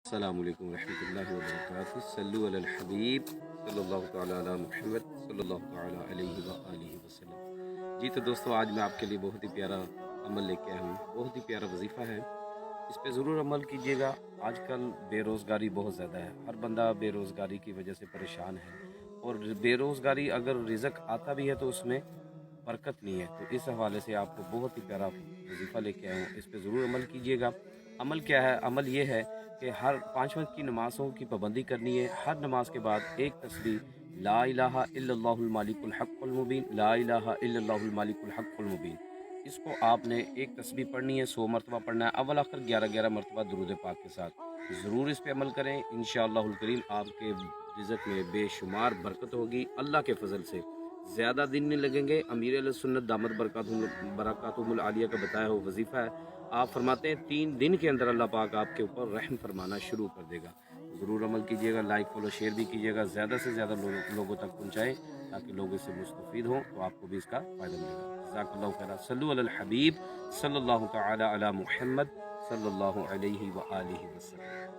السلام علیکم ورحمۃ اللہ وبرکاتہ، صلو علی الحبیب صلی اللہ تعالیٰ علی محمد صلی اللہ تعالیٰ علیہ وآلہ وسلم۔ جی تو دوستو، آج میں آپ کے لیے بہت ہی پیارا عمل لے کے آیا ہوں، بہت ہی پیارا وظیفہ ہے، اس پہ ضرور عمل کیجیے گا۔ آج کل بے روزگاری بہت زیادہ ہے، ہر بندہ بے روزگاری کی وجہ سے پریشان ہے، اور بے روزگاری اگر رزق آتا بھی ہے تو اس میں برکت نہیں ہے۔ تو اس حوالے سے آپ کو بہت ہی پیارا وظیفہ لے کے آیا ہوں، اس پہ ضرور عمل کیجیے گا۔ عمل کیا ہے؟ عمل یہ ہے کہ ہر 5 وقت کی نمازوں کی پابندی کرنی ہے۔ ہر نماز کے بعد ایک تسبیح لا الہ الا اللہ المالک الحق المبین، لا الہ الا اللہ المالک الحق المبین، اس کو آپ نے ایک تسبیح پڑھنی ہے، 100 مرتبہ پڑھنا ہے، اول آخر 11 مرتبہ درود پاک کے ساتھ۔ ضرور اس پہ عمل کریں، انشاءاللہ الکریم آپ کے رزق میں بے شمار برکت ہوگی اللہ کے فضل سے۔ زیادہ دن نہیں لگیں گے۔ امیر علیہ سنت دامت برکاتہم العالیہ کا بتایا ہوا وظیفہ ہے۔ آپ فرماتے ہیں 3 دن کے اندر اللہ پاک آپ کے اوپر رحم فرمانا شروع کر دے گا۔ ضرور عمل کیجیے گا، لائک فالو شیئر بھی کیجیے گا، زیادہ سے زیادہ لوگوں تک پہنچائیں تاکہ لوگ اس سے مستفید ہوں، تو آپ کو بھی اس کا فائدہ ملے گا۔ جزاک اللہ خیر۔ صلو علی الحبیب صلی اللہ تعالی علی محمد صلی اللہ علیہ وآلہ وسلم۔